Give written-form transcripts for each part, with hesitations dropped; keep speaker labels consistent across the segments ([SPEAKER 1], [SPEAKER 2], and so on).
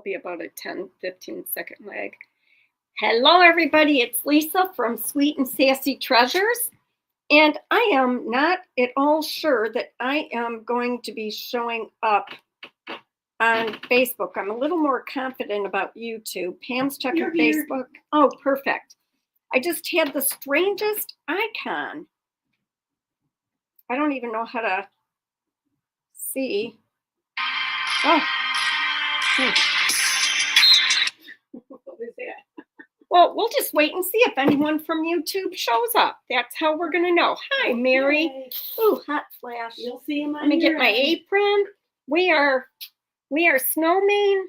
[SPEAKER 1] Be about a 10-15 second lag. Hello everybody, it's Lisa from Sweet and Sassy Treasures, and I am not at all sure that I am going to be showing up on Facebook. I'm a little more confident about YouTube. Pam's checking Facebook. Oh, perfect. I just had the strangest icon. I don't even know how to see. Oh. What is that? Well, we'll just wait and see if anyone from YouTube shows up. That's how we're going to know. Hi, Mary.
[SPEAKER 2] Okay.
[SPEAKER 1] Ooh, hot flash.
[SPEAKER 2] You'll see him on
[SPEAKER 1] Let me get
[SPEAKER 2] your
[SPEAKER 1] my
[SPEAKER 2] end.
[SPEAKER 1] apron. We are snowman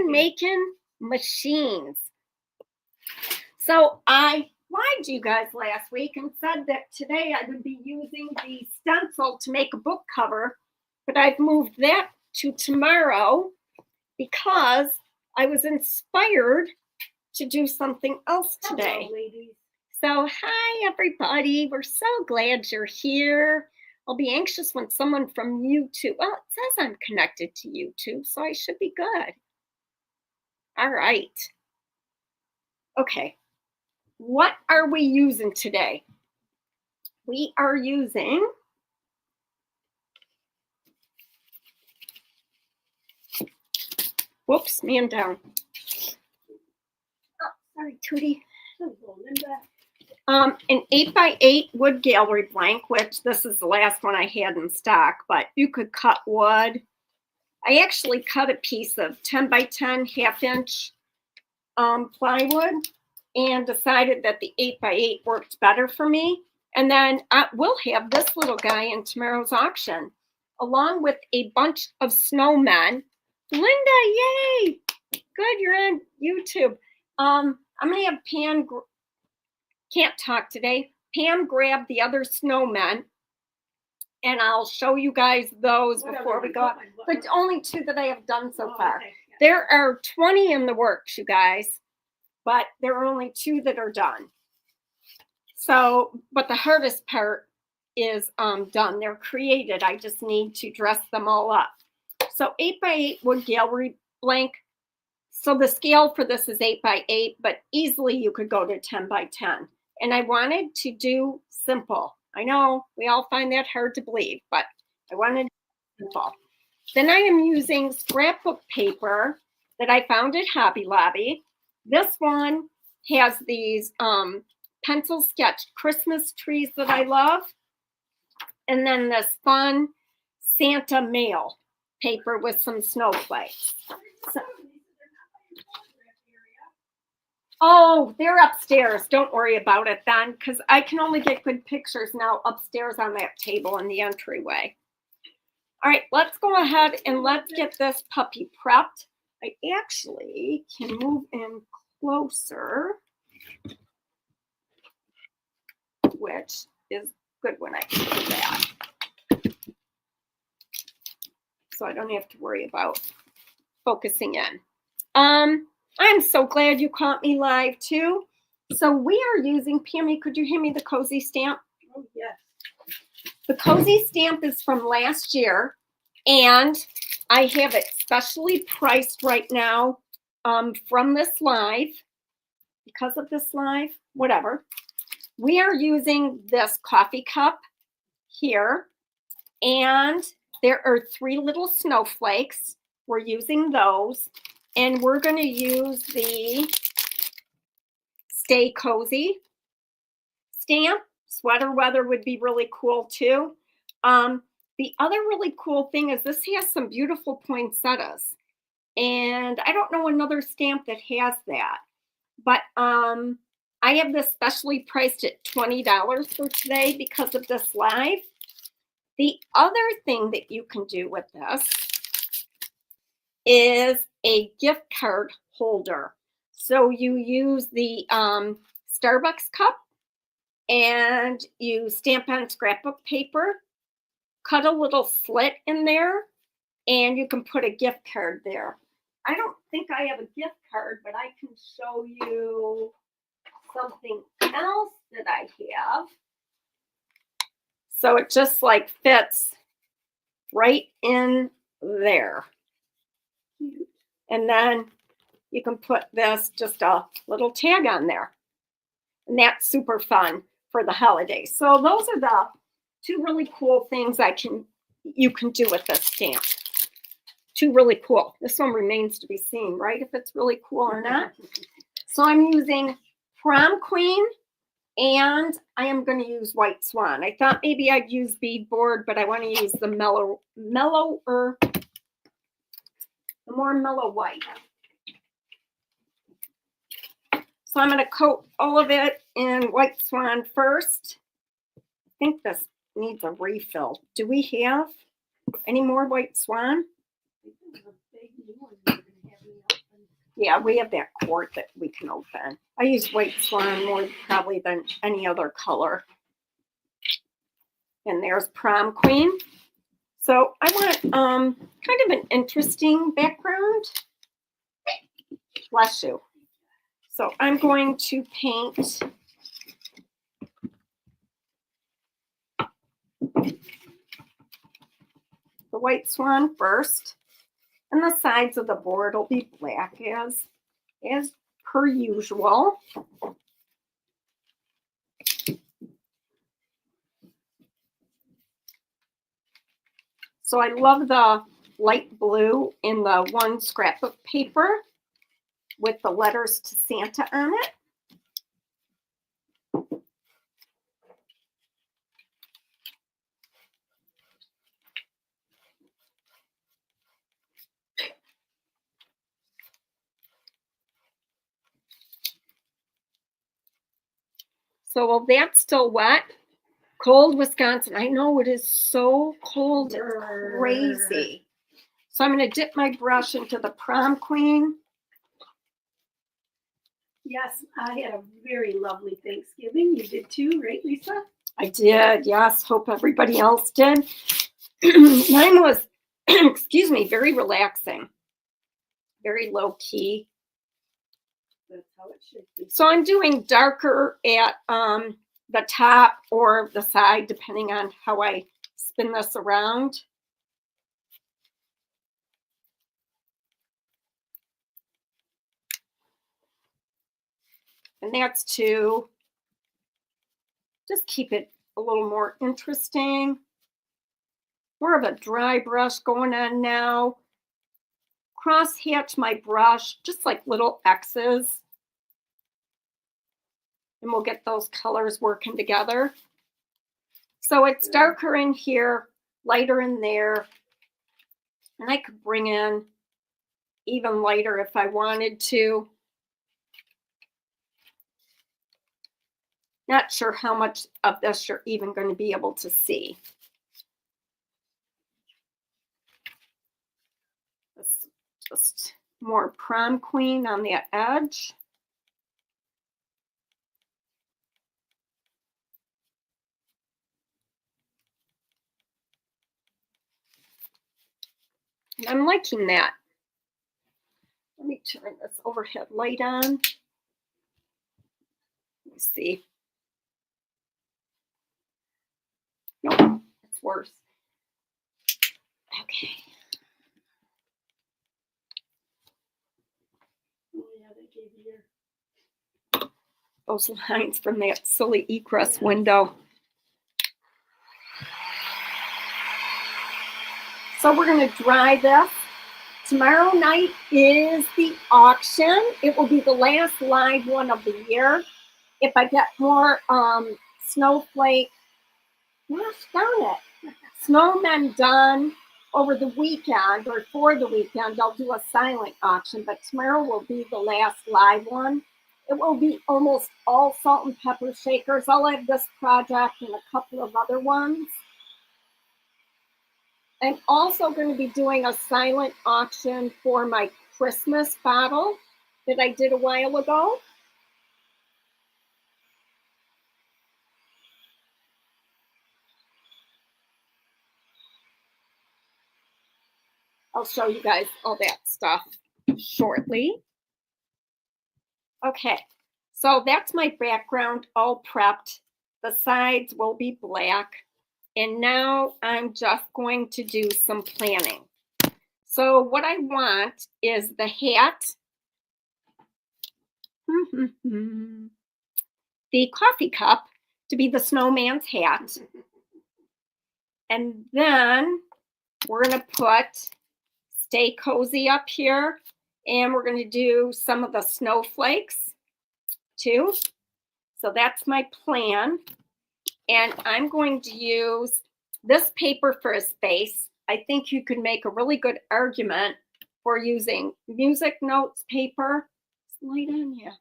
[SPEAKER 1] making machines. So I lied to you guys last week and said that today I would be using the stencil to make a book cover, but I've moved that to tomorrow because I was inspired to do something else today.
[SPEAKER 2] Hello, ladies.
[SPEAKER 1] So hi everybody, we're so glad you're here. I'll be anxious when someone from YouTube, well, it says I'm connected to YouTube, so I should be good. All right. Okay, what are we using today? We are using whoops, man down. Oh, sorry, Tootie.
[SPEAKER 2] Hello, Linda.
[SPEAKER 1] An 8x8 wood gallery blank, which this is the last one I had in stock, but you could cut wood. I actually cut a piece of 10x10 half-inch plywood and decided that the 8x8 worked better for me. And then we'll have this little guy in tomorrow's auction, along with a bunch of snowmen. Linda, yay! Good, you're on YouTube. I'm going to have Pam, can't talk today. Pam grab the other snowmen, and I'll show you guys those before we go. But only 2 that I have done so far.
[SPEAKER 2] Okay.
[SPEAKER 1] There are 20 in the works, you guys, but there are only 2 that are done. So, but the hardest part is done. They're created. I just need to dress them all up. So 8x8 wood gallery blank. So the scale for this is 8x8, but easily you could go to 10x10. And I wanted to do simple. I know we all find that hard to believe, but I wanted to do simple. Then I am using scrapbook paper that I found at Hobby Lobby. This one has these pencil sketch Christmas trees that I love. And then this fun Santa mail paper with some snowflakes. So, oh, they're upstairs. Don't worry about it then, because I can only get good pictures now upstairs on that table in the entryway. All right, let's go ahead and let's get this puppy prepped. I actually can move in closer, which is good when I can do that. So I don't have to worry about focusing in. I'm so glad you caught me live too. So we are using, Pammy, could you hand me the cozy stamp?
[SPEAKER 2] Oh, yes.
[SPEAKER 1] The cozy stamp is from last year, and I have it specially priced right now from this live, because of this live, whatever. We are using this coffee cup here, and there are 3 little snowflakes. We're using those, and we're going to use the Stay Cozy stamp. Sweater weather would be really cool too. The other really cool thing is this has some beautiful poinsettias, and I don't know another stamp that has that, but I have this specially priced at $20 for today because of this live. The other thing that you can do with this is a gift card holder. So you use the Starbucks cup and you stamp on scrapbook paper, cut a little slit in there, and you can put a gift card there. I don't think I have a gift card, but I can show you something else that I have. So it just like fits right in there. And then you can put this, just a little tag on there. And that's super fun for the holidays. So those are the two really cool things you can do with this stamp. Two really cool. This one remains to be seen, right? If it's really cool or not. So I'm using Prom Queen, and I am going to use White Swan. I thought maybe I'd use beadboard, but I want to use the more mellow white. So I'm going to coat all of it in White Swan first. I think this needs a refill. Do we have any more White Swan? Yeah, we have that quart that we can open. I use White Swan more probably than any other color. And there's Prom Queen. So I want kind of an interesting background. Bless you. So I'm going to paint the White Swan first. And the sides of the board will be black as per usual. So I love the light blue in the one scrapbook paper with the letters to Santa on it. So while that's still wet, cold Wisconsin. I know it is so cold, it's crazy. So I'm going to dip my brush into the Prom Queen.
[SPEAKER 2] Yes, I had a very lovely Thanksgiving. You did too, right, Lisa?
[SPEAKER 1] I did, yes. Hope everybody else did. Mine was, excuse me, very relaxing. Very low key.
[SPEAKER 2] That's how it should be.
[SPEAKER 1] So I'm doing darker at the top or the side, depending on how I spin this around. And that's to just keep it a little more interesting. More of a dry brush going on now. Cross hatch my brush, just like little X's. And we'll get those colors working together. So it's darker in here, lighter in there. And I could bring in even lighter if I wanted to. Not sure how much of this you're even going to be able to see. Just more Prom Queen on the edge. And I'm liking that. Let me turn this overhead light on. Let me see. Nope, it's worse. Okay.
[SPEAKER 2] Oh, yeah, they gave you your...
[SPEAKER 1] Those lines from that silly egress window. So we're going to dry this. Tomorrow night is the auction. It will be the last live one of the year. If I get more snowflake, gosh darn it, snowmen done over the weekend or for the weekend, I'll do a silent auction. But tomorrow will be the last live one. It will be almost all salt and pepper shakers. I'll have this project and a couple of other ones. I'm also going to be doing a silent auction for my Christmas bottle that I did a while ago. I'll show you guys all that stuff shortly. Okay, so that's my background all prepped. The sides will be black. And now I'm just going to do some planning. So what I want is the hat, the coffee cup to be the snowman's hat. And then we're going to put Stay Cozy up here. And we're going to do some of the snowflakes too. So that's my plan. And I'm going to use this paper for a space. I think you could make a really good argument for using music notes paper. Slide on, yeah.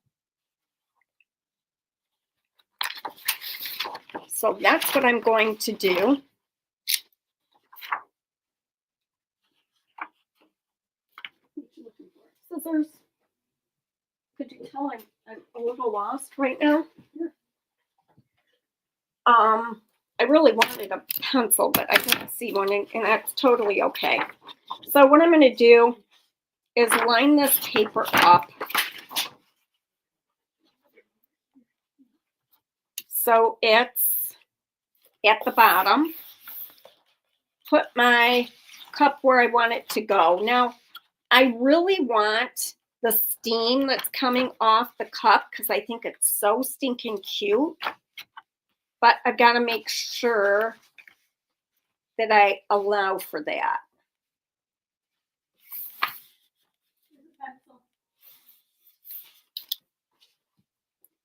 [SPEAKER 1] So that's what I'm going to do. Scissors. Could you tell I'm a little lost right now? I really wanted a pencil, but I didn't see one, and that's totally okay. So what I'm going to do is line this paper up so it's at the bottom. Put my cup where I want it to go. Now, I really want the steam that's coming off the cup because I think it's so stinking cute. But I've got to make sure that I allow for that.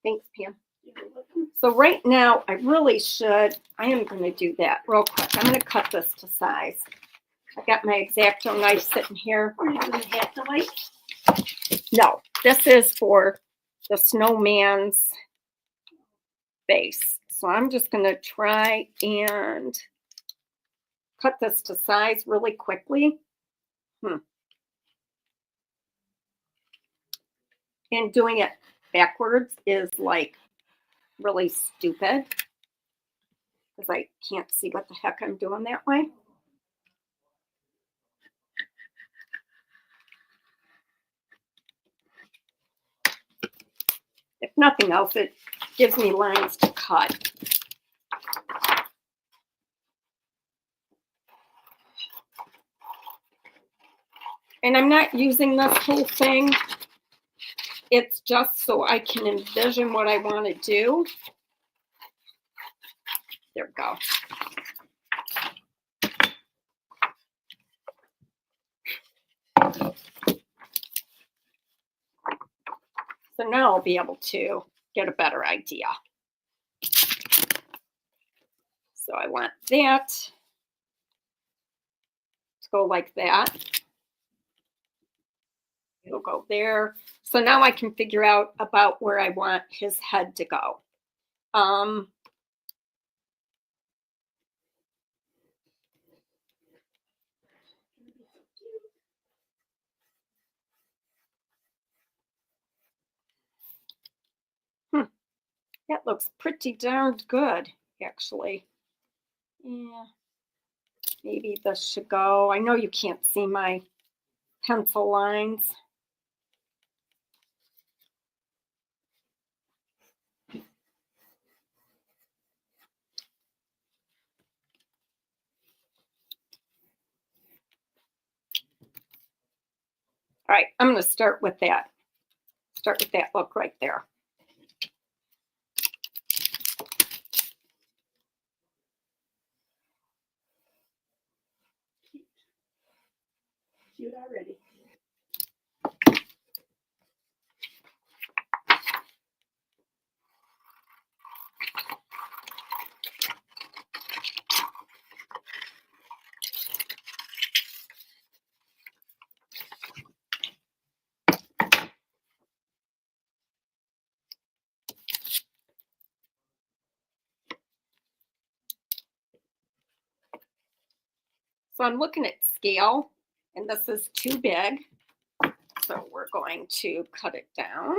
[SPEAKER 1] Thanks, Pam. So right now, I am going to do that real quick. I'm going to cut this to size. I got my X-Acto knife sitting here.
[SPEAKER 2] Are you doing the hat to white?
[SPEAKER 1] No, this is for the snowman's base. So I'm just going to try and cut this to size really quickly. And doing it backwards is like really stupid because I can't see what the heck I'm doing that way. If nothing else, it gives me lines to cut. And I'm not using this whole thing. It's just so I can envision what I want to do. There we go. So now I'll be able to get a better idea. So I want that to go like that. It'll go there. So now I can figure out about where I want his head to go. That looks pretty darned good, actually. Yeah, maybe this should go. I know you can't see my pencil lines. All right, I'm going to start with that. Start with that look right there.
[SPEAKER 2] Cute already.
[SPEAKER 1] So I'm looking at scale, and this is too big. So we're going to cut it down.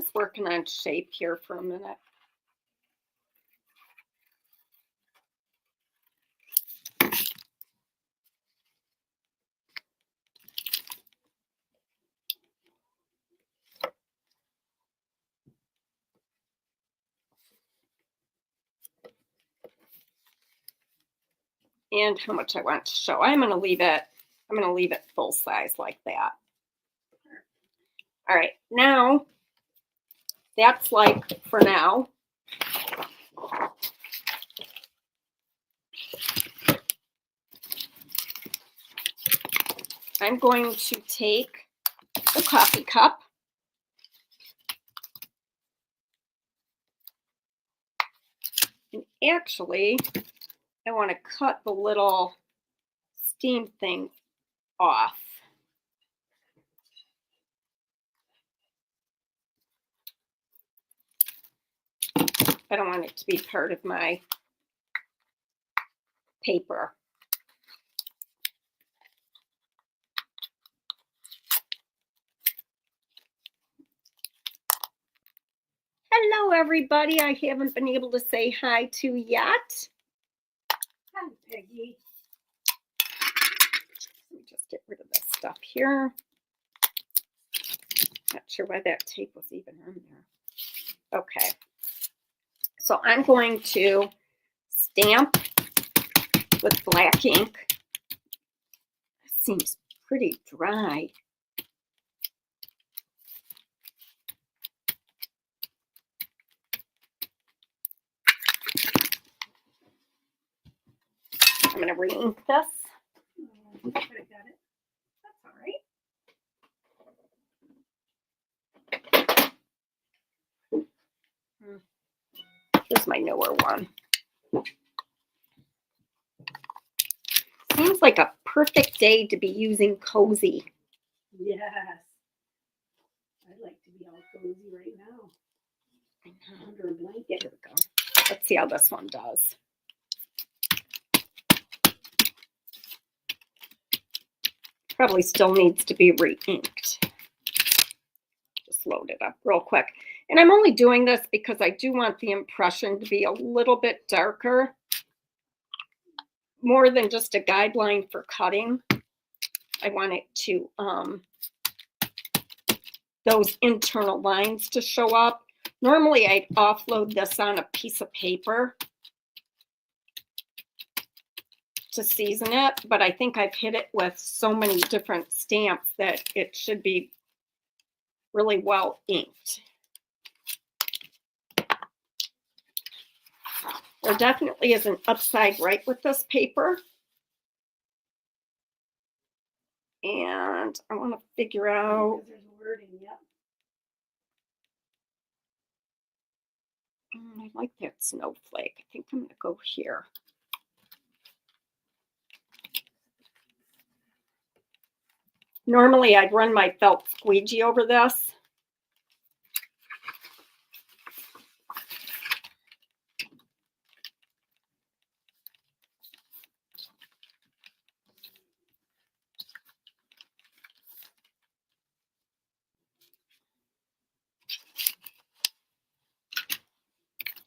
[SPEAKER 1] just working on shape here for a minute. And how much I want to show. I'm going to leave it full size like that. All right, now that's like for now. I'm going to take the coffee cup and actually I want to cut the little steam thing off. I don't want it to be part of my paper. Hello, everybody. I haven't been able to say hi to yet.
[SPEAKER 2] Hi, Peggy.
[SPEAKER 1] Let me just get rid of this stuff here. Not sure why that tape was even on there. Okay. So I'm going to stamp with black ink. It seems pretty dry. I'm going to re-ink this.
[SPEAKER 2] Could have got it. That's all right.
[SPEAKER 1] Here's my newer one. Seems like a perfect day to be using Cozy.
[SPEAKER 2] Yes. I'd like to be all cozy right now. Under a blanket.
[SPEAKER 1] Here we go. Let's see how this one does. Probably still needs to be re-inked. Just load it up real quick. And I'm only doing this because I do want the impression to be a little bit darker. More than just a guideline for cutting. I want it to, those internal lines to show up. Normally I'd offload this on a piece of paper to season it, but I think I've hit it with so many different stamps that it should be really well inked. There definitely is an upside right with this paper. And I want to figure out.
[SPEAKER 2] There's wording, yep.
[SPEAKER 1] I like that snowflake. I think I'm going to go here. Normally, I'd run my felt squeegee over this.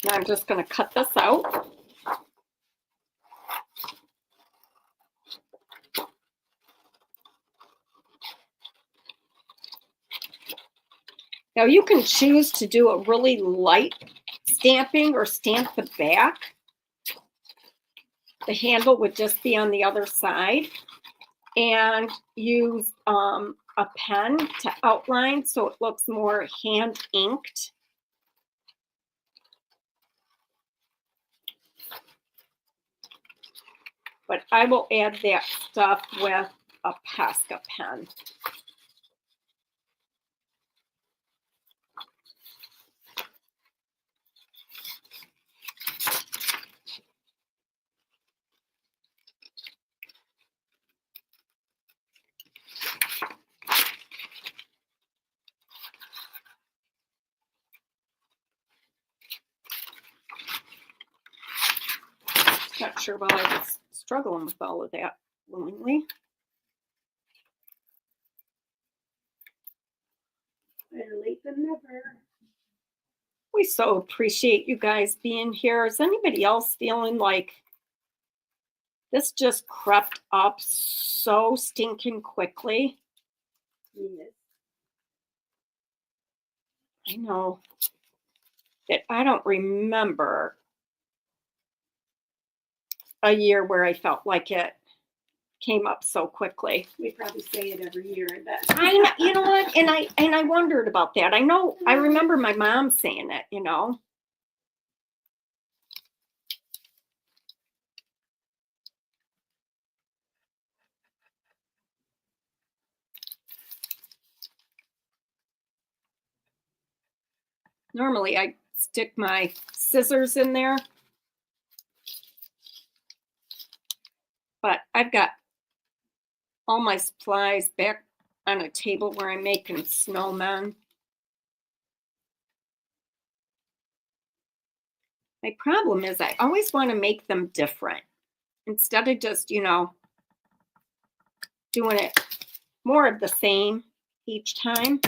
[SPEAKER 1] Now I'm just going to cut this out. Now you can choose to do a really light stamping or stamp the back. The handle would just be on the other side. And use a pen to outline so it looks more hand inked. But I will add that stuff with a Posca pen. Not sure why I was struggling with all of that willingly.
[SPEAKER 2] Better late than never.
[SPEAKER 1] We so appreciate you guys being here. Is anybody else feeling like this just crept up so stinking quickly?
[SPEAKER 2] Yes.
[SPEAKER 1] I know that I don't remember a year where I felt like it came up so quickly.
[SPEAKER 2] We probably say it every year, I bet.
[SPEAKER 1] I know, you know what? And I wondered about that. I remember my mom saying it, you know. Normally I stick my scissors in there, but I've got all my supplies back on a table where I'm making snowmen. My problem is I always want to make them different instead of just, you know, doing it more of the same each time.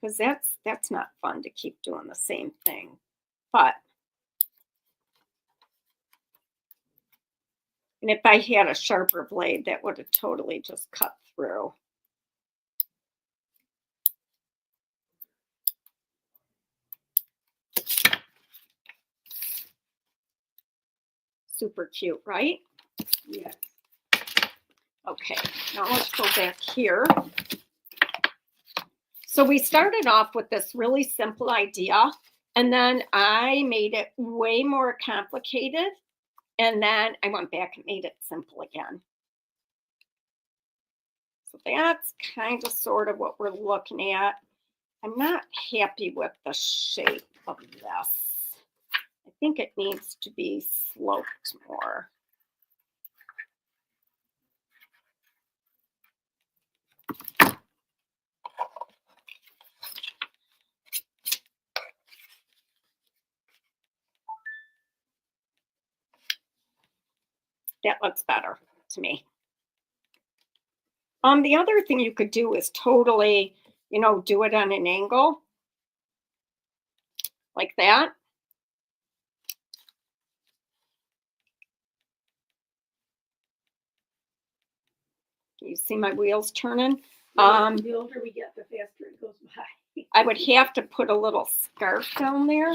[SPEAKER 1] Because that's not fun to keep doing the same thing. But and if I had a sharper blade, that would have totally just cut through. Super cute, right?
[SPEAKER 2] Yes.
[SPEAKER 1] Okay, now let's go back here. So we started off with this really simple idea, and then I made it way more complicated, and then I went back and made it simple again. So that's kind of sort of what we're looking at. I'm not happy with the shape of this. I think it needs to be sloped more. That looks better to me. The other thing you could do is totally, you know, do it on an angle like that. You see my wheels turning?
[SPEAKER 2] The older we get, the faster it goes by.
[SPEAKER 1] I would have to put a little scarf down there.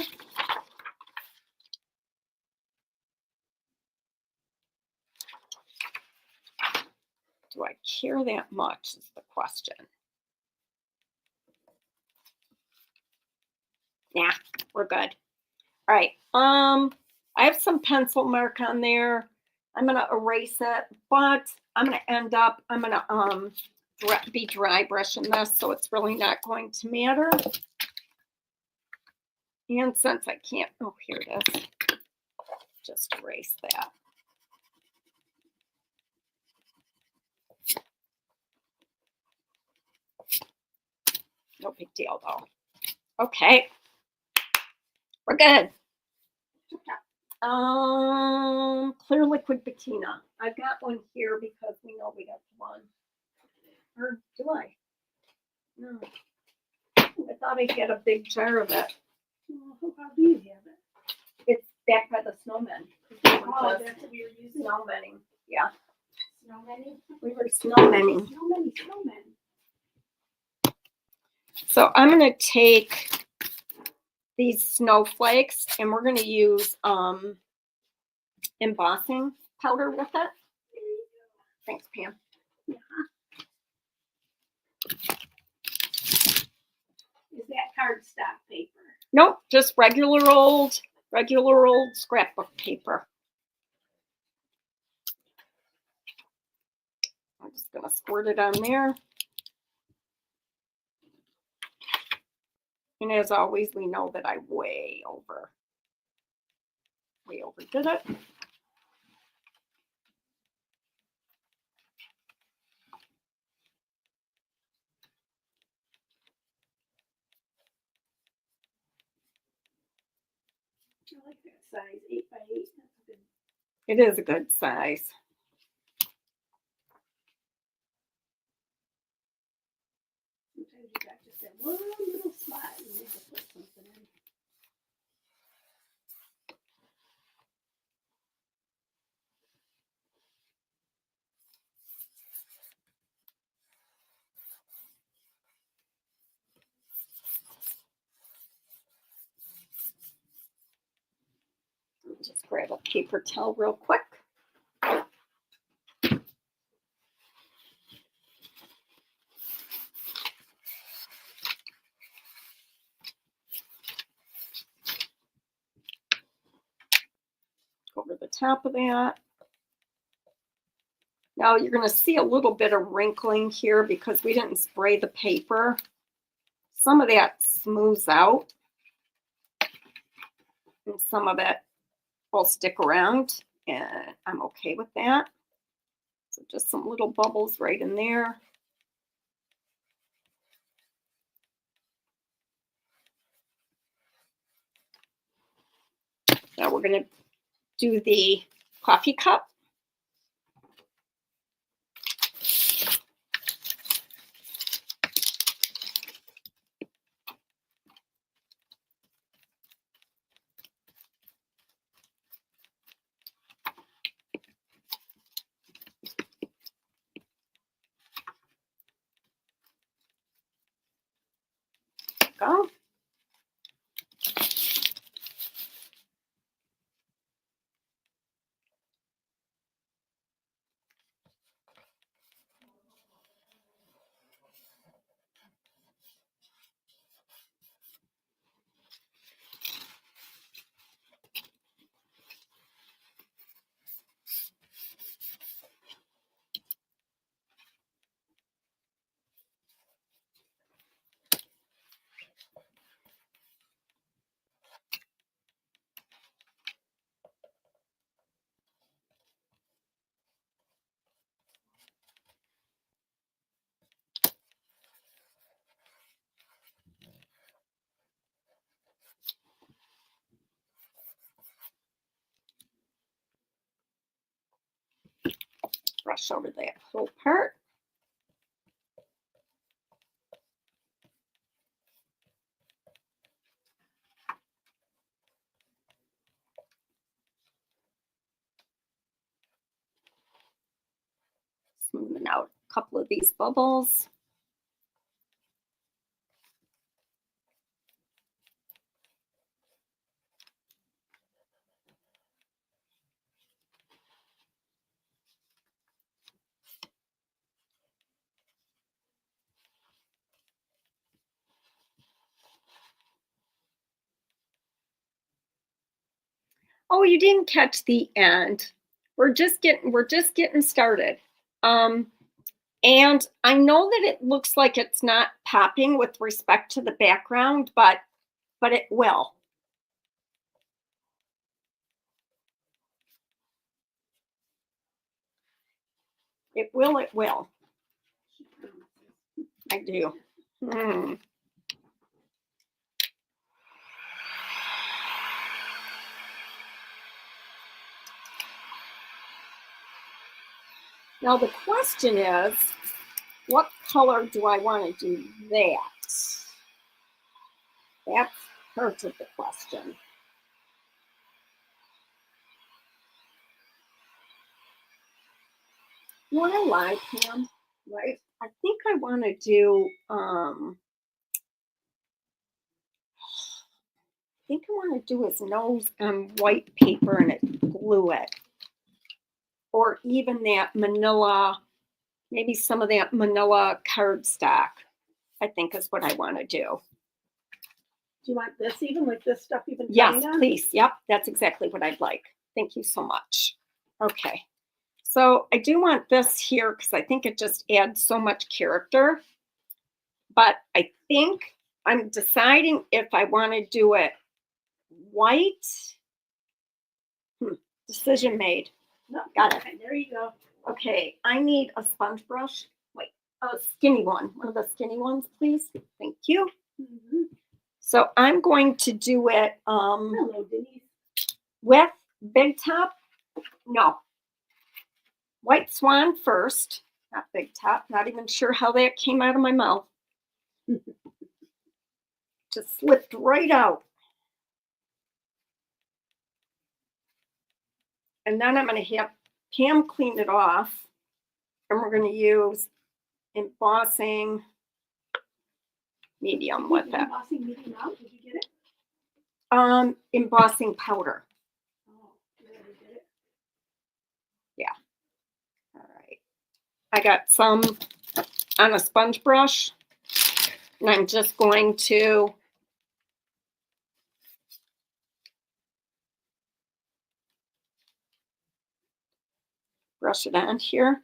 [SPEAKER 1] Do I care that much is the question. Yeah, we're good. All right. I have some pencil mark on there. I'm gonna erase it, but I'm gonna be dry brushing this, so it's really not going to matter. And since I can't, oh, here it is. Just erase that. No big deal though. Okay. We're good. Clear liquid patina. I've got one here because we know we got one. Or do I? No. I thought I had a big jar of it.
[SPEAKER 2] Well, how do you have it?
[SPEAKER 1] It's back by the snowmen.
[SPEAKER 2] Oh, that's what we were using.
[SPEAKER 1] Snowmenning. Yeah.
[SPEAKER 2] Snowmenning?
[SPEAKER 1] We were snowmenning.
[SPEAKER 2] Snowmen.
[SPEAKER 1] So I'm going to take these snowflakes and we're going to use embossing powder with it. Thanks, Pam.
[SPEAKER 2] Yeah. Is that cardstock paper?
[SPEAKER 1] Nope, just regular old scrapbook paper. I'm just going to squirt it on there. And as always, we know that I way overdid it.
[SPEAKER 2] I like that size, 8 by 8. That's good.
[SPEAKER 1] It is a good size.
[SPEAKER 2] Sometimes you got just that one little spot and you just put
[SPEAKER 1] grab a paper towel real quick. Over the top of that. Now you're going to see a little bit of wrinkling here because we didn't spray the paper. Some of that smooths out and some of it will stick around, and I'm okay with that. So just some little bubbles right in there. Now we're going to do the coffee cup. Go. Brush over that whole part. Smoothing out a couple of these bubbles. Oh, you didn't catch the end. We're just getting started. And I know that it looks like it's not popping with respect to the background, but it will. It will, it will. I do. Now the question is, what color do I want to do that? That's part of the question. You want to lie, Pam? Right? I think I want to do, I think I want to do his nose on white paper and glue it. Or even that manila, maybe some of that manila cardstock, I think is what I want to do.
[SPEAKER 2] Do you want this even, like this stuff even?
[SPEAKER 1] Yes, please. Yep, that's exactly what I'd like. Thank you so much. Okay, so I do want this here because I think it just adds so much character. But I think I'm deciding if I want to do it white. Decision made.
[SPEAKER 2] No,
[SPEAKER 1] got it.
[SPEAKER 2] Okay, there you go.
[SPEAKER 1] Okay, I need a sponge brush. Wait, a skinny one. One of the skinny ones, please. Thank you.
[SPEAKER 2] Mm-hmm.
[SPEAKER 1] So I'm going to do it
[SPEAKER 2] Hello, Denise.
[SPEAKER 1] with Big Top. No. White Swan first. Not Big Top. Not even sure how that came out of my mouth. Just slipped right out. And then I'm going to have Pam clean it off. And we're going to use embossing medium with it.
[SPEAKER 2] Embossing medium out? Did you get it?
[SPEAKER 1] Embossing powder.
[SPEAKER 2] Oh,
[SPEAKER 1] I got some on a sponge brush, and I'm just going to brush it on here.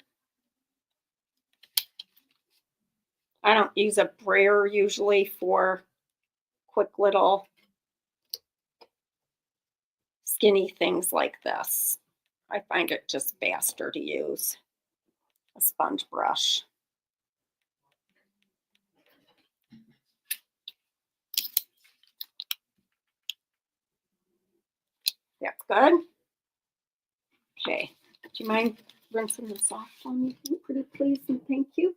[SPEAKER 1] I don't use a brayer usually for quick little skinny things like this. I find it just faster to use a sponge brush. That's good. Okay, do you mind rinsing this off for me, pretty please, and thank you.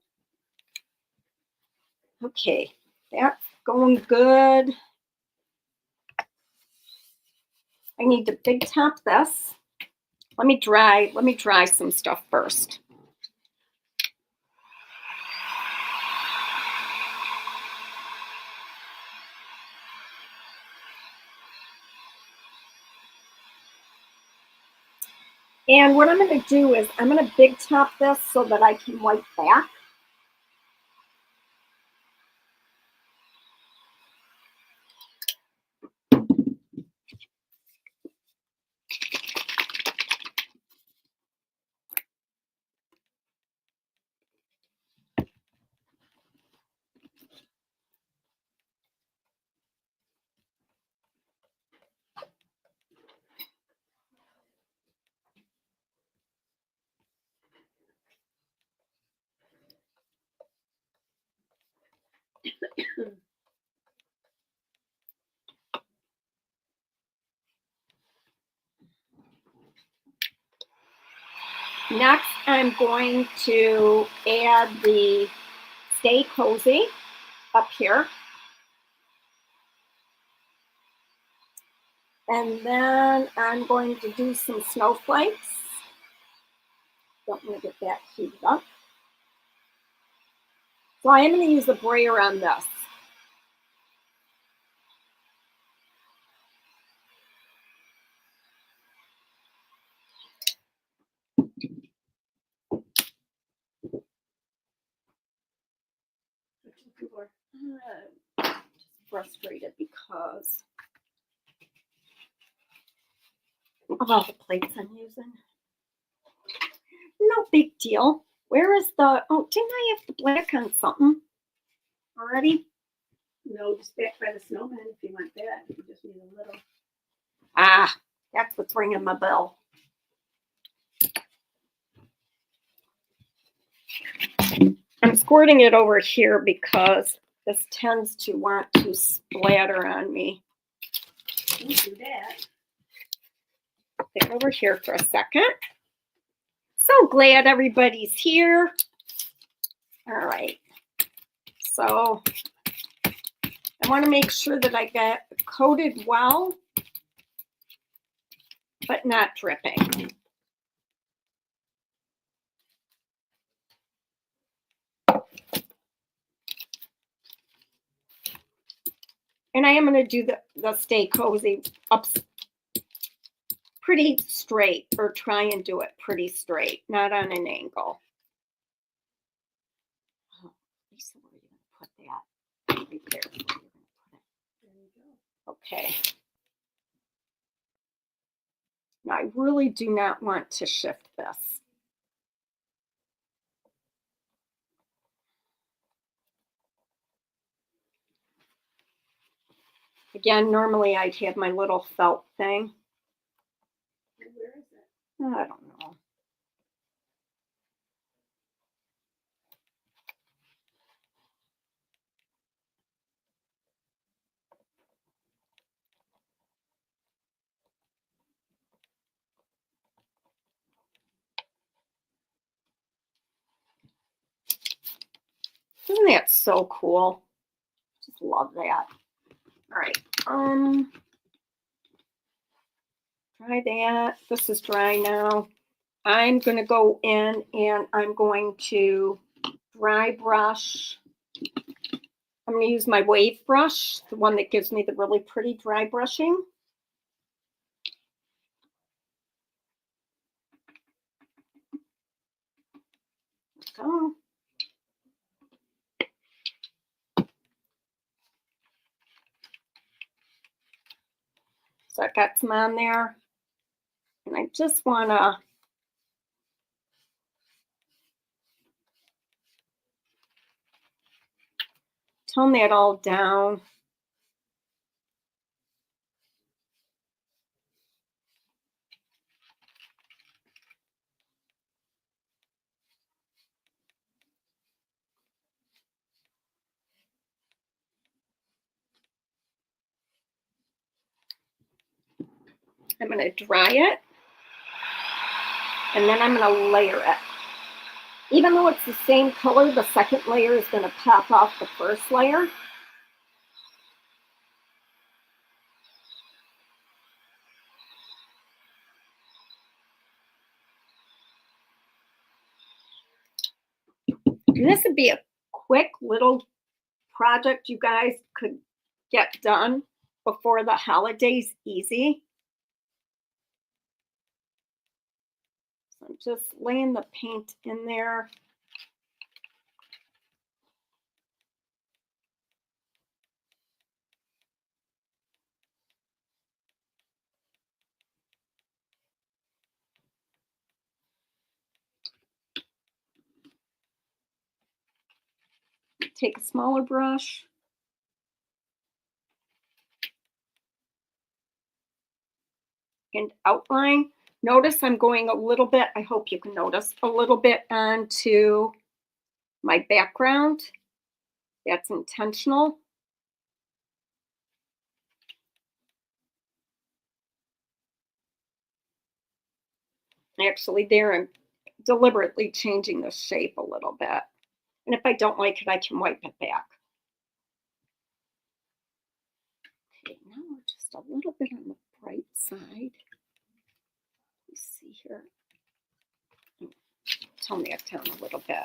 [SPEAKER 1] Okay, that's going good. I need to big top this. Let me dry some stuff first. And what I'm going to do is I'm going to big top this so that I can wipe back. Next, I'm going to add the Stay Cozy up here. And then I'm going to do some snowflakes. Don't want to get that heated up. So I am going to use a brayer on this. Just frustrated because of all the plates I'm using. No big deal. Where is the, oh, didn't I have the black on something already?
[SPEAKER 2] No, just back by the snowman if you want that. You just need a little.
[SPEAKER 1] Ah, that's what's ringing my bell. I'm squirting it over here because this tends to want to splatter on me.
[SPEAKER 2] Don't do that.
[SPEAKER 1] Stick over here for a second. So glad everybody's here. All right. So I want to make sure that I get coated well, but not dripping. And I am going to do the Stay Cozy up pretty straight, or try and do it pretty straight, not on an angle. Oh, Lisa, where are you going to put that? Right there. Where are you going to put it?
[SPEAKER 2] There you go.
[SPEAKER 1] Okay. Now I really do not want to shift this. Again, normally I'd have my little felt thing.
[SPEAKER 2] Where is it?
[SPEAKER 1] I don't know. Isn't that so cool? Just love that. All right. Try that. This is dry now. I'm going to go in and I'm going to dry brush. I'm going to use my wave brush, the one that gives me the really pretty dry brushing. go. So I've got some on there. And I just want to tone that all down. I'm going to dry it, and then I'm going to layer it. Even though it's the same color, the second layer is going to pop off the first layer. And this would be a quick little project you guys could get done before the holidays, easy. So I'm just laying the paint in there. Take a smaller brush. And outline. Notice I'm going a little bit, I hope you can notice, a little bit onto my background. That's intentional. Actually, there I'm deliberately changing the shape a little bit. And if I don't like it, I can wipe it back. Okay, now we're just a little bit on the bright side. Let's see here. Tone that down a little bit.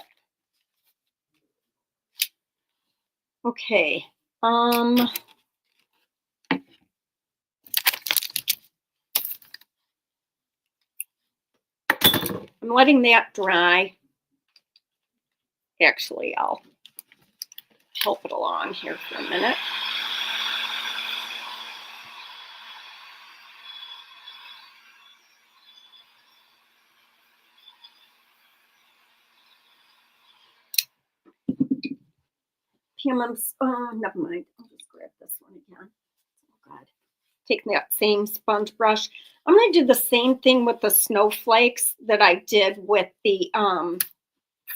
[SPEAKER 1] Okay. I'm letting that dry. Actually, I'll help it along here for a minute. Never mind. I'll just grab this one again. Oh God. Take that same sponge brush. I'm going to do the same thing with the snowflakes that I did with the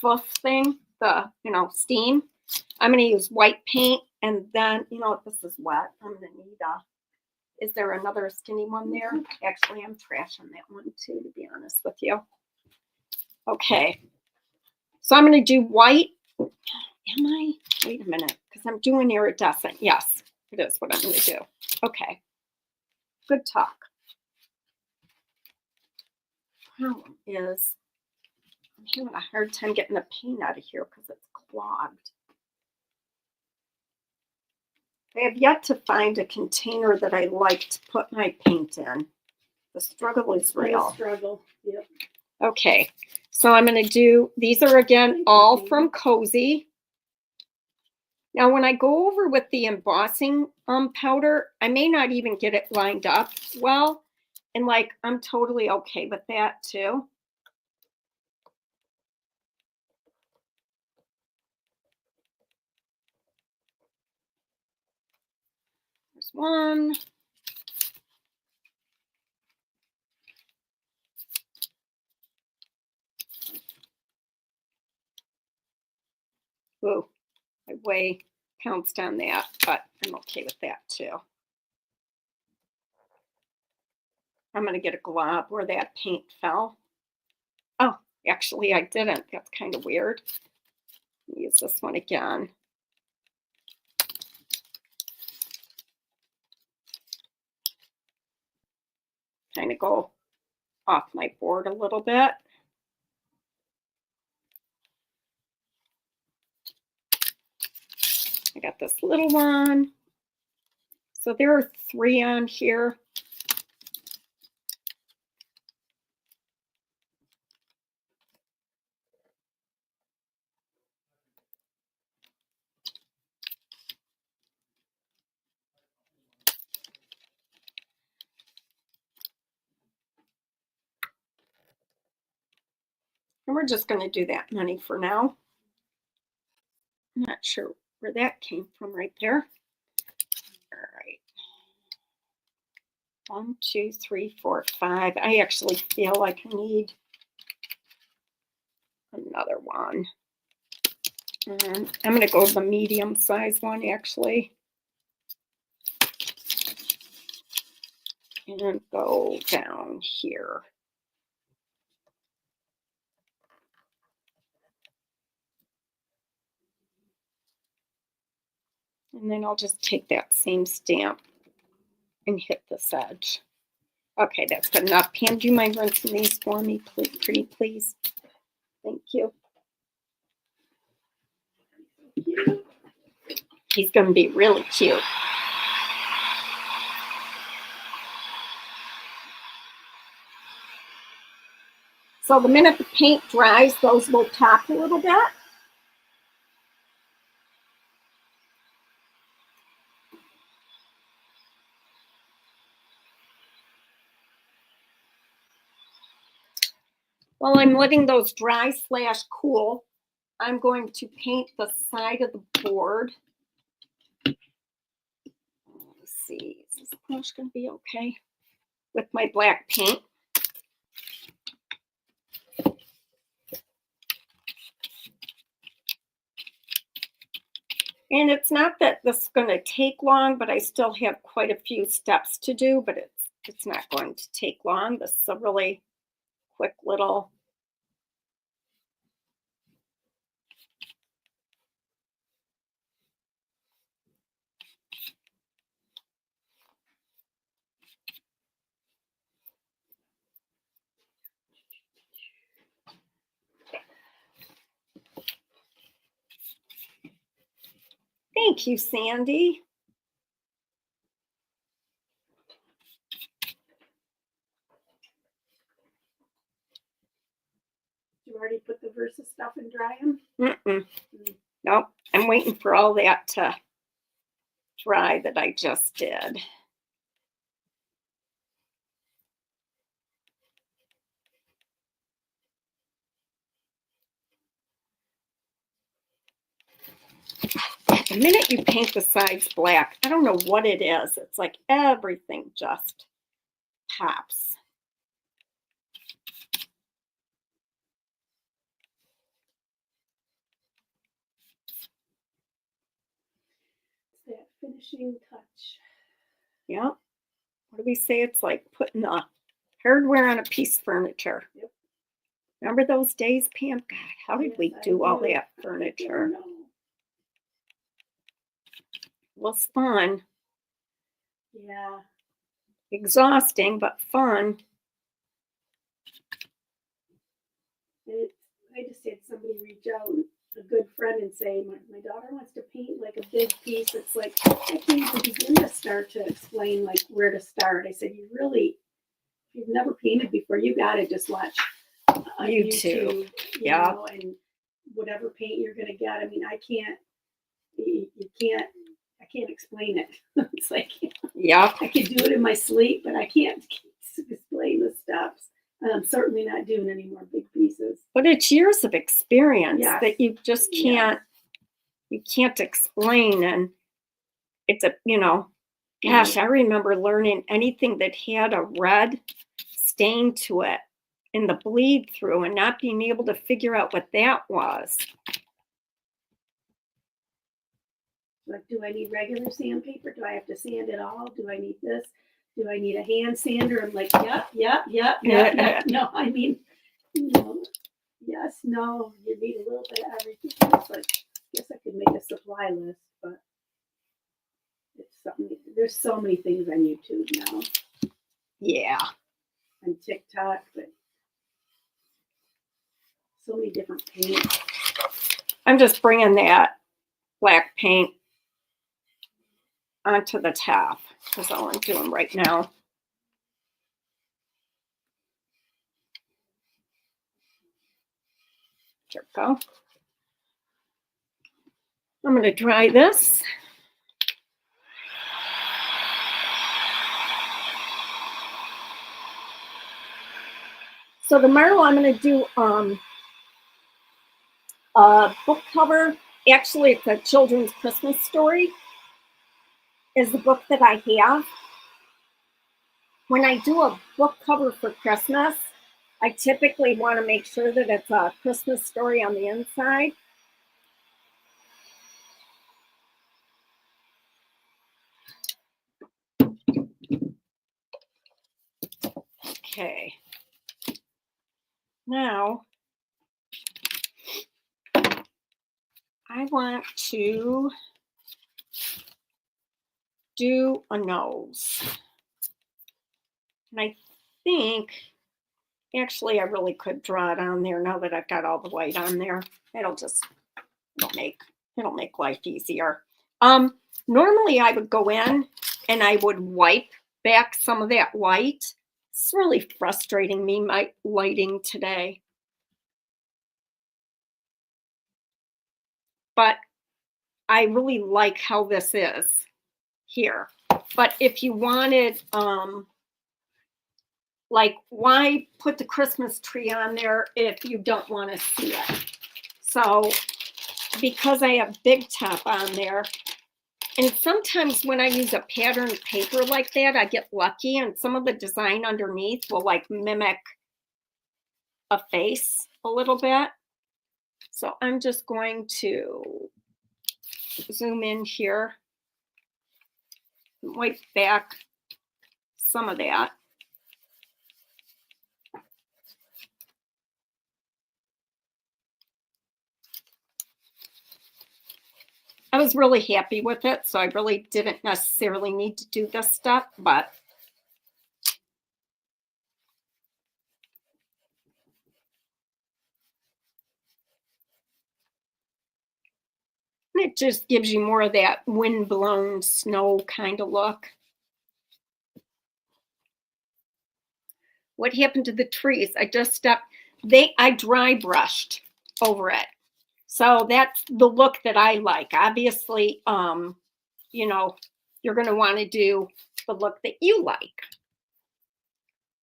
[SPEAKER 1] fluff thing, the, steam. I'm going to use white paint, and then, this is wet. I'm going to need is there another skinny one there? Actually, I'm trashing that one too, to be honest with you. Okay. So I'm going to do white. Am I? Wait a minute, because I'm doing iridescent. Yes, it is what I'm going to do. Okay. Good talk. Problem is, I'm having a hard time getting the paint out of here because it's clogged. I have yet to find a container that I like to put my paint in. The struggle is real.
[SPEAKER 2] Struggle. Yep.
[SPEAKER 1] Okay, so I'm going to do, these are again all from Cozy. Now, when I go over with the embossing powder, I may not even get it lined up well. And I'm totally okay with that too. There's one. Ooh, I way pounced on that, but I'm okay with that too. I'm going to get a glob where that paint fell. Oh, actually I didn't. That's kind of weird. Use this one again. Kind of go off my board a little bit. I got this little one. So there are 3 on here. And we're just going to do that many for now. I'm not sure where that came from right there. All right. 1, 2, 3, 4, 5. I actually feel like I need another one. And I'm going to go with the medium size one actually. And go down here. And then I'll just take that same stamp and hit this edge. Okay, that's good enough. Pam, do you mind rinsing these for me, please, pretty please? Thank you. He's going to be really cute. So the minute the paint dries, those will top a little bit. While I'm letting those dry / cool, I'm going to paint the side of the board. Let's see, is this brush going to be okay with my black paint? And it's not that this is going to take long, but I still have quite a few steps to do, but it's not going to take long. This is a really quick little Thank you, Sandy.
[SPEAKER 2] You already put the Versa stuff and dry them?
[SPEAKER 1] Nope, I'm waiting for all that to dry that I just did. The minute you paint the sides black, I don't know what it is. It's like everything just pops.
[SPEAKER 2] It's that finishing touch.
[SPEAKER 1] Yeah. What do we say? It's like putting the hardware on a piece of furniture.
[SPEAKER 2] Yep.
[SPEAKER 1] Remember those days, Pam? God, how did we do all that
[SPEAKER 2] I
[SPEAKER 1] furniture?
[SPEAKER 2] don't know.
[SPEAKER 1] It was fun.
[SPEAKER 2] Yeah.
[SPEAKER 1] Exhausting, but fun.
[SPEAKER 2] I just had somebody reach out, a good friend, and say, my daughter wants to paint like a big piece. It's like, I can't even begin to start to explain like where to start. I said, if you've never painted before, you got to just watch YouTube, you know, and whatever paint you're going to get. I mean, I can't explain it. It's like, I could do it in my sleep, but I can't explain the steps. And I'm certainly not doing any more big pieces.
[SPEAKER 1] But it's years of experience that you just can't, you can't explain. And it's gosh, I remember learning anything that had a red stain to it in the bleed through and not being able to figure out what that was.
[SPEAKER 2] Like, do I need regular sandpaper? Do I have to sand it all? Do I need this? Do I need a hand sander? I'm like, yep. No, I mean, yes, no, you need a little bit of everything. It's like, I guess I could make a supply list, but it's something. There's so many things on YouTube now.
[SPEAKER 1] Yeah.
[SPEAKER 2] And TikTok, but so many different paints.
[SPEAKER 1] I'm just bringing that black paint onto the top. That's all I'm doing right now. There we go. I'm going to dry this. So tomorrow I'm going to do book cover. Actually, it's a children's Christmas story, is the book that I have. When I do a book cover for Christmas, I typically want to make sure that it's a Christmas story on the inside. Okay. Now, I want to do a nose. And I think, actually, I really could draw it on there now that I've got all the white on there. It'll make life easier. Normally I would go in and I would wipe back some of that white. It's really frustrating me, my lighting today. But I really like how this is here. But if you wanted, like, why put the Christmas tree on there if you don't want to see it? So because I have Big Top on there, and sometimes when I use a patterned paper like that, I get lucky and some of the design underneath will like mimic a face a little bit. So I'm just going to zoom in here, wipe back some of that. I was really happy with it, so I really didn't necessarily need to do this stuff, but it just gives you more of that wind-blown snow kind of look. What happened to the trees? I dry brushed over it. So that's the look that I like. Obviously, you know, you're going to want to do the look that you like.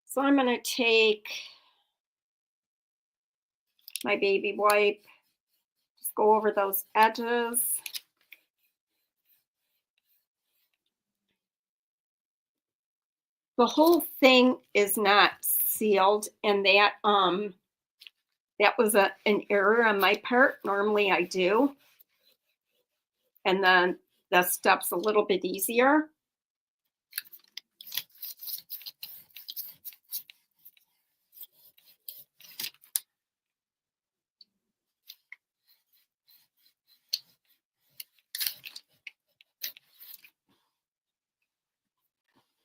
[SPEAKER 1] So I'm going to take my baby wipe, just go over those edges. The whole thing is not sealed, and that was an error on my part. Normally I do. And then the step's a little bit easier.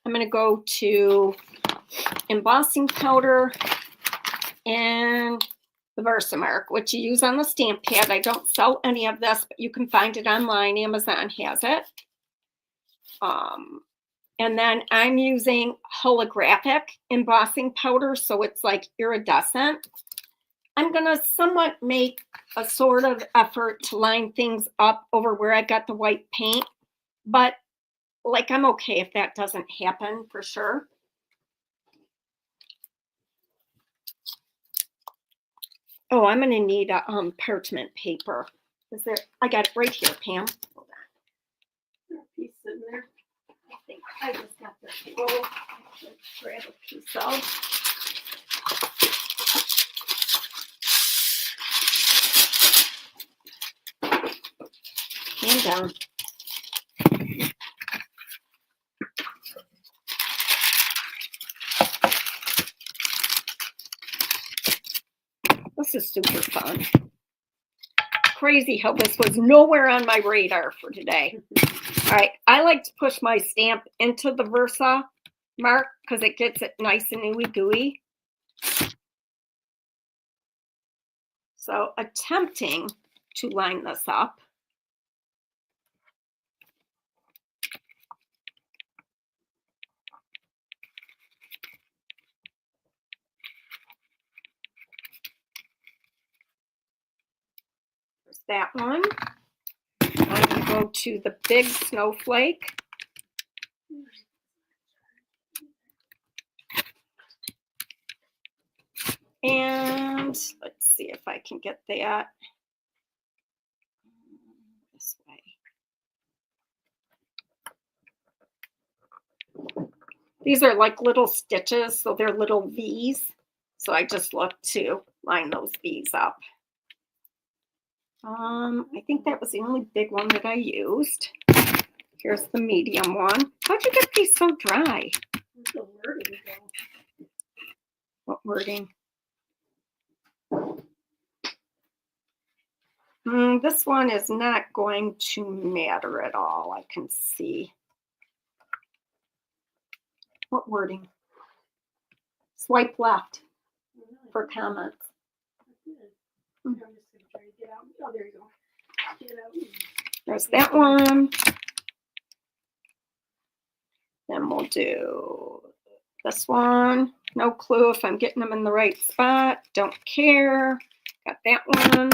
[SPEAKER 1] I'm going to go to embossing powder and the Versamark, which you use on the stamp pad. I don't sell any of this, but you can find it online. Amazon has it. And then I'm using holographic embossing powder, so it's like iridescent. I'm going to somewhat make a sort of effort to line things up over where I got the white paint, but like I'm okay if that doesn't happen for sure. Oh, I'm going to need a parchment paper. Is there? I got it right here, Pam. Hold on.
[SPEAKER 2] There's a piece in there.
[SPEAKER 1] I think I just got this roll. Let's grab a piece of. Hand down. This is super fun. Crazy how this was nowhere on my radar for today. All right, I like to push my stamp into the Versa mark because it gets it nice and ooey gooey. So attempting to line this up. There's that one. I'm going to go to the big snowflake. And let's see if I can get that. These are like little stitches, so they're little V's. So I just look to line those V's up. I think that was the only big one that I used. Here's the medium one. How'd you get these so dry?
[SPEAKER 2] Where's the wording go?
[SPEAKER 1] What wording? This one is not going to matter at all, I can see. What wording? Swipe left for comments.
[SPEAKER 2] I'm just gonna try to get out. Oh, there you go. Get out.
[SPEAKER 1] There's that one. Then we'll do this one. No clue if I'm getting them in the right spot. Don't care. Got that one.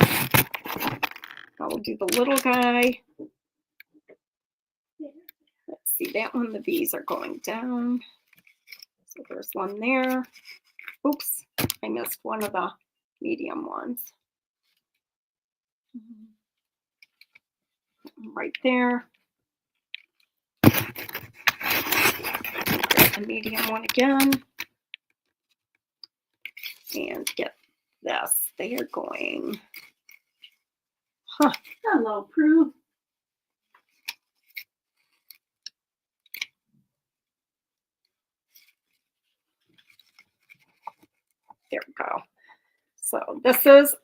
[SPEAKER 1] I will do the little guy. Let's see, that one, the V's are going down. So there's one there. Oops, I missed one of the medium ones. Right there. A medium one again. And get this. They are going. Huh.
[SPEAKER 2] Hello, Prue.
[SPEAKER 1] There we go. So this is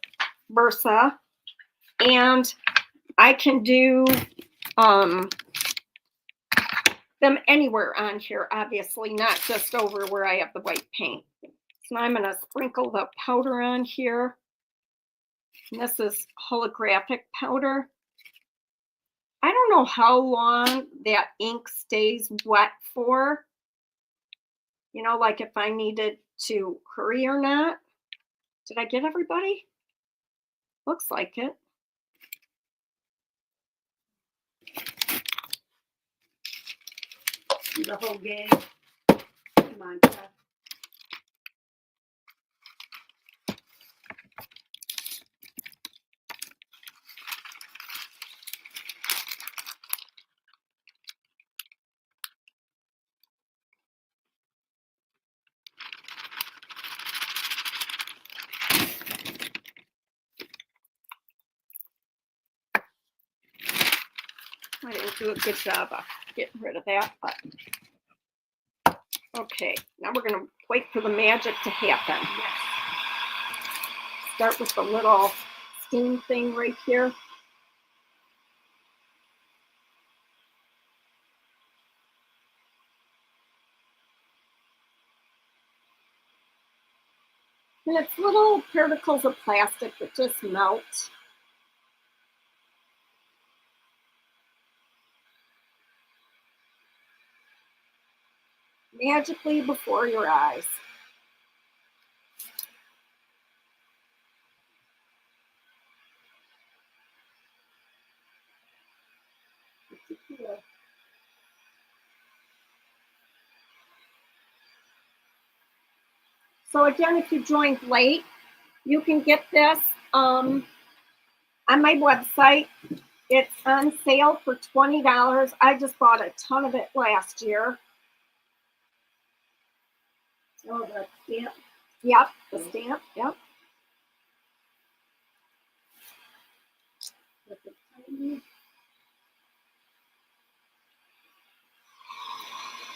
[SPEAKER 1] Versa. And I can do them anywhere on here, obviously, not just over where I have the white paint. So I'm going to sprinkle the powder on here. And this is holographic powder. I don't know how long that ink stays wet for. You know, like if I needed to hurry or not. Did I get everybody? Looks like it.
[SPEAKER 2] The whole gang. Come on, Jeff.
[SPEAKER 1] I didn't do a good job of getting rid of that, but okay. Now we're going to wait for the magic to happen.
[SPEAKER 2] Yes.
[SPEAKER 1] Start with the little steam thing right here. And it's little particles of plastic that just melt. Magically before your eyes. So again, if you joined late, you can get this on my website. It's on sale for $20. I just bought a ton of it last year.
[SPEAKER 2] Oh, the stamp.
[SPEAKER 1] Yep, the stamp, yep.
[SPEAKER 2] With the tiny.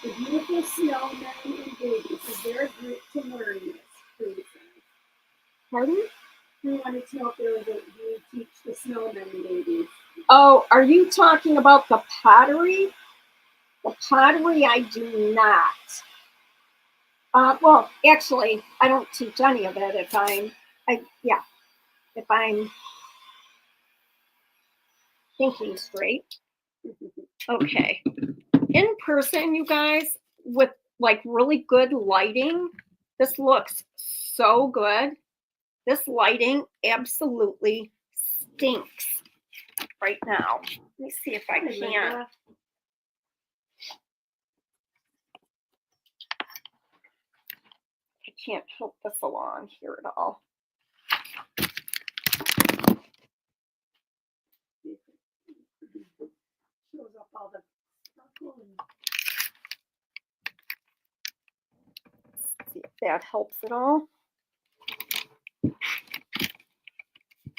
[SPEAKER 2] The beautiful snowmen and babies. Is there a group to learn this? Prue said.
[SPEAKER 1] Pardon?
[SPEAKER 2] We wanted to know if there was a you teach the snowmen and babies.
[SPEAKER 1] Oh, are you talking about the pottery? The pottery I do not. Well, actually, I don't teach any of it if I'm thinking straight. Okay. In person, you guys, with like really good lighting, this looks so good. This lighting absolutely stinks right now. Let me see if I can. I can't help this along here at all.
[SPEAKER 2] Shows up all the sparkle and
[SPEAKER 1] that helps at all.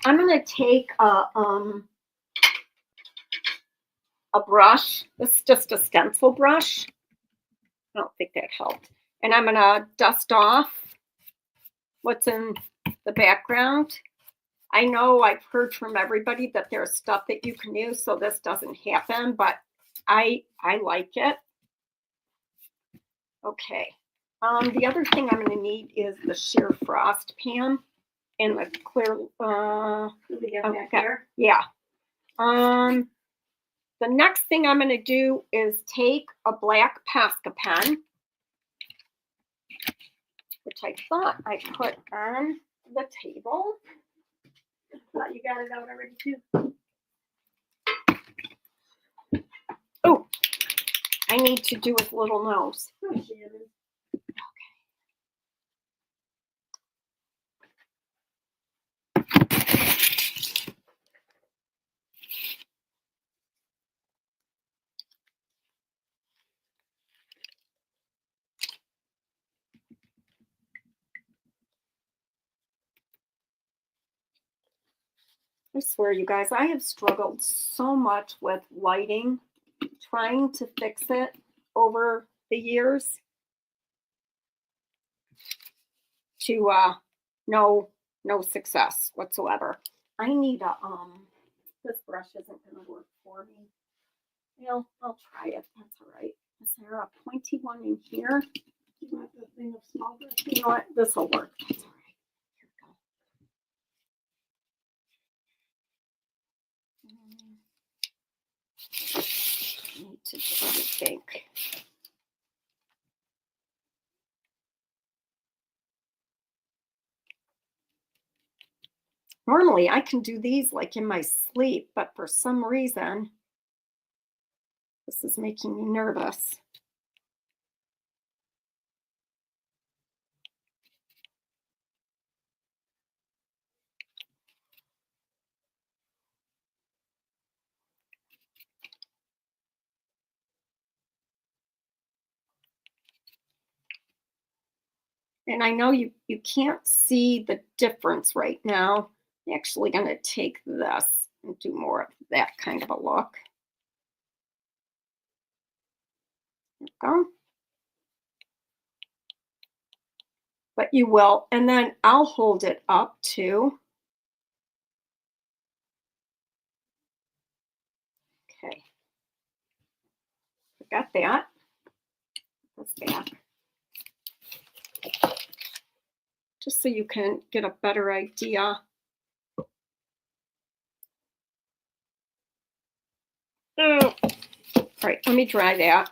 [SPEAKER 1] I'm going to take a brush. This is just a stencil brush. I don't think that helped. And I'm going to dust off what's in the background. I know I've heard from everybody that there's stuff that you can use so this doesn't happen, but I like it. Okay. The other thing I'm going to need is the sheer frost pan and the clear. Yeah. The next thing I'm going to do is take a black Posca pen, which I thought I put on the table.
[SPEAKER 2] Thought you got it out already too.
[SPEAKER 1] Oh, I need to do his little nose.
[SPEAKER 2] Oh, Shannon.
[SPEAKER 1] I swear, you guys, I have struggled so much with lighting, trying to fix it over the years to no success whatsoever. I need a this brush isn't going to work for me. Well, I'll try it. That's all right. Is there a pointy one in here?
[SPEAKER 2] You want the thing of small brush?
[SPEAKER 1] You know what? This will work. That's all right. Here we go. Need to do everything. Normally, I can do these like in my sleep, but for some reason, this is making me nervous. And I know you can't see the difference right now. I'm actually going to take this and do more of that kind of a look. There we go. But you will, and then I'll hold it up too. Okay. Got that. That's back. Just so you can get a better idea. Oh. All right, let me dry that.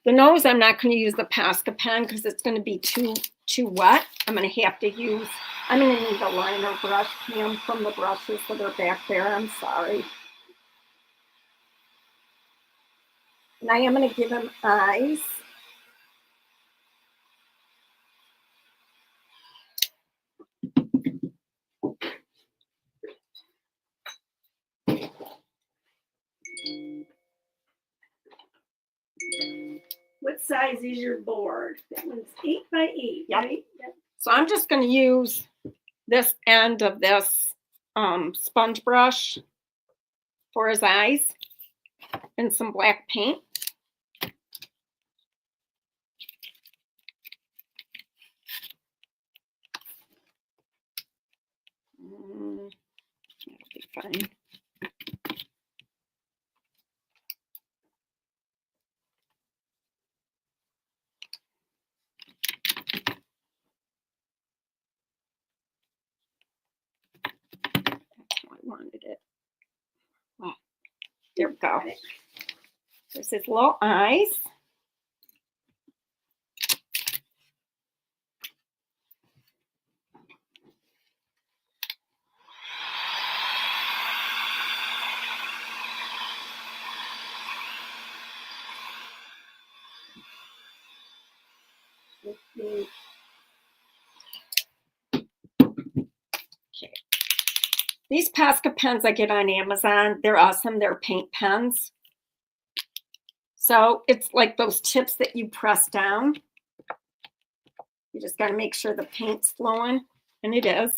[SPEAKER 1] The nose, I'm not going to use the Posca pen because it's going to be too wet. I'm going to have to use, I'm going to need a liner brush, Pam, from the brushes that are back there. I'm sorry. And I am going to give him eyes.
[SPEAKER 2] What size is your board? That one's 8 by 8,
[SPEAKER 1] Yep.
[SPEAKER 2] right? Yep.
[SPEAKER 1] So I'm just going to use this end of this sponge brush for his eyes and some black paint. That'll be fine. That's how I wanted it. Wow. There we go. There's his little eyes. Okay. These Posca pens I get on Amazon, they're awesome. They're paint pens. So it's like those tips that you press down. You just got to make sure the paint's flowing, and it is.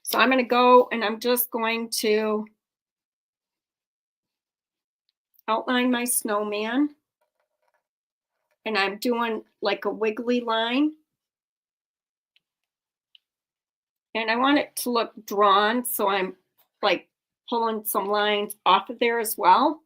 [SPEAKER 1] So I'm going to go and I'm just going to outline my snowman. And I'm doing like a wiggly line. And I want it to look drawn, so I'm like pulling some lines off of there as well.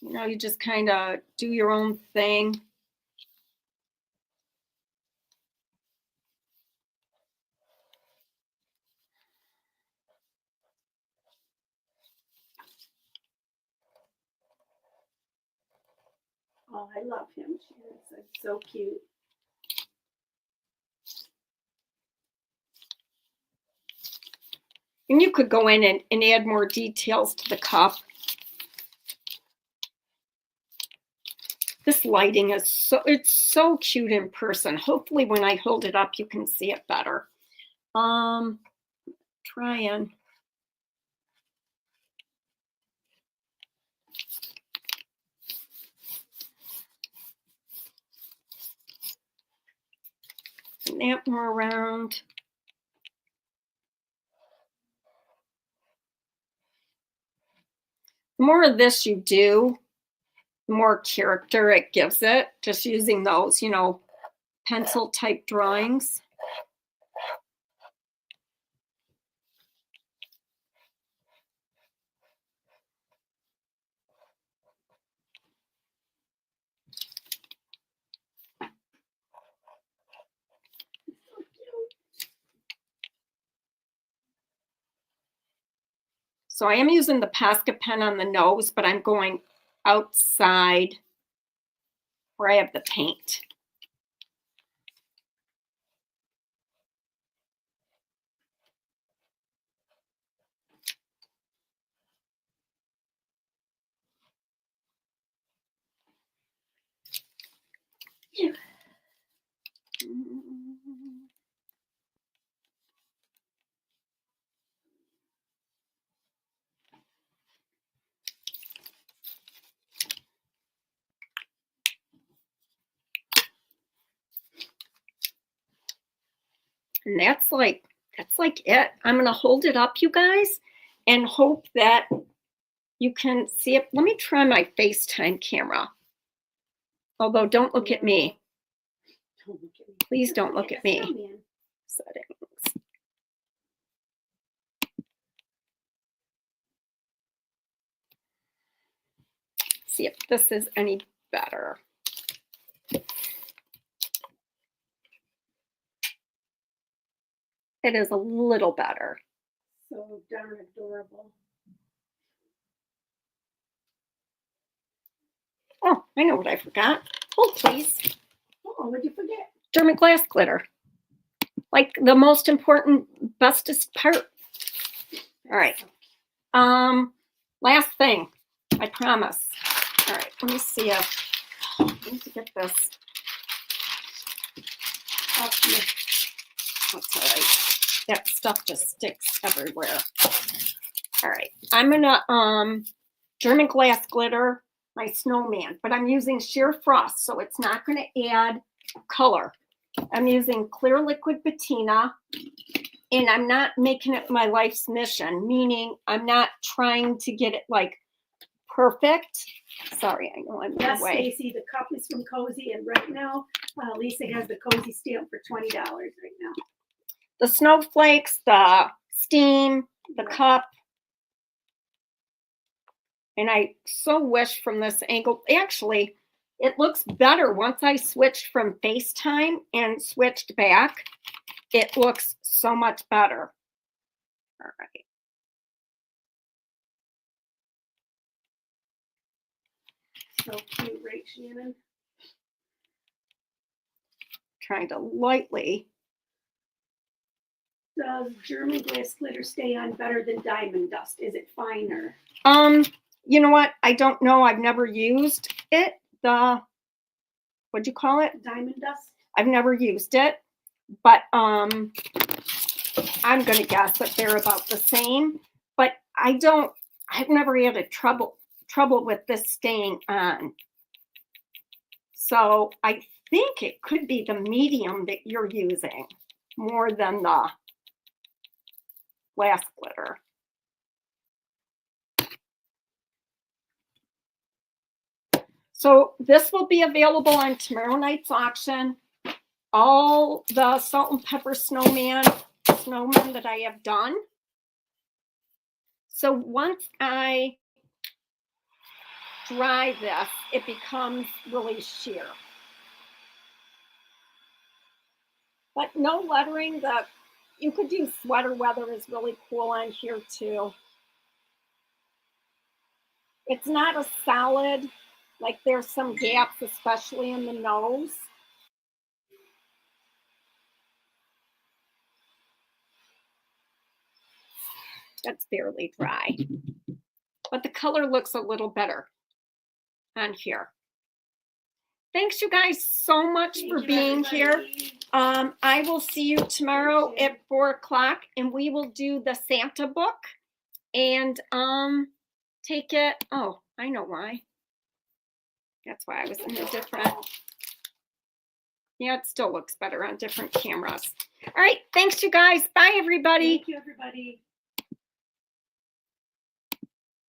[SPEAKER 1] You know, you just kind of do your own thing.
[SPEAKER 2] Oh, I love him. It's so cute.
[SPEAKER 1] And you could go in and add more details to the cup. This lighting is it's so cute in person. Hopefully when I hold it up, you can see it better. Try and snap more around. The more of this you do, the more character it gives it, just using those, you know, pencil type drawings. So I am using the Posca pen on the nose, but I'm going outside where I have the paint.
[SPEAKER 2] Yeah.
[SPEAKER 1] And that's like it. I'm going to hold it up, you guys, and hope that you can see it. Let me try my FaceTime camera. Although don't look at me.
[SPEAKER 2] Don't look at me.
[SPEAKER 1] Please don't look at me.
[SPEAKER 2] Snowman.
[SPEAKER 1] Settings. See if this is any better. It is a little better.
[SPEAKER 2] So darn adorable.
[SPEAKER 1] Oh, I know what I forgot. Hold, please.
[SPEAKER 2] Oh, what'd you forget?
[SPEAKER 1] German glass glitter. Like the most important, bestest part. All right. Last thing, I promise. All right, let me see if I need to get this.
[SPEAKER 2] Oh, yeah.
[SPEAKER 1] That's all right. That stuff just sticks everywhere. All right, I'm gonna German glass glitter my snowman, but I'm using sheer frost, so it's not gonna add color. I'm using clear liquid patina, and I'm not making it my life's mission, meaning I'm not trying to get it like perfect. Sorry, I know I'm in
[SPEAKER 2] Yes,
[SPEAKER 1] the way.
[SPEAKER 2] Stacy, the cup is from Cozy, and right now, Lisa has the Cozy stamp for $20 right now.
[SPEAKER 1] The snowflakes, the steam, the cup. And I so wish from this angle, actually, it looks better once I switched from FaceTime and switched back. It looks so much better. All right.
[SPEAKER 2] So cute, right, Shannon?
[SPEAKER 1] Trying to lightly.
[SPEAKER 2] Does German glass glitter stay on better than diamond dust? Is it finer?
[SPEAKER 1] You know what? I don't know. I've never used it. what'd you call it?
[SPEAKER 2] Diamond dust.
[SPEAKER 1] I've never used it, but I'm gonna guess that they're about the same. But I've never had a trouble with this staying on. So I think it could be the medium that you're using more than the glass glitter. So this will be available on tomorrow night's auction. All the salt and pepper snowmen that I have done. So once I dry this, it becomes really sheer. But no lettering. You could do sweater weather is really cool on here too. It's not a solid, like there's some gaps, especially in the nose. That's barely dry. But the color looks a little better on here. Thanks you guys so much for being here. I will see you tomorrow at 4 o'clock, and we will do the Santa book and take it. Oh, I know why. That's why I was in a different. Yeah, it still looks better on different cameras. All right, thanks you guys. Bye everybody.
[SPEAKER 2] Thank you everybody.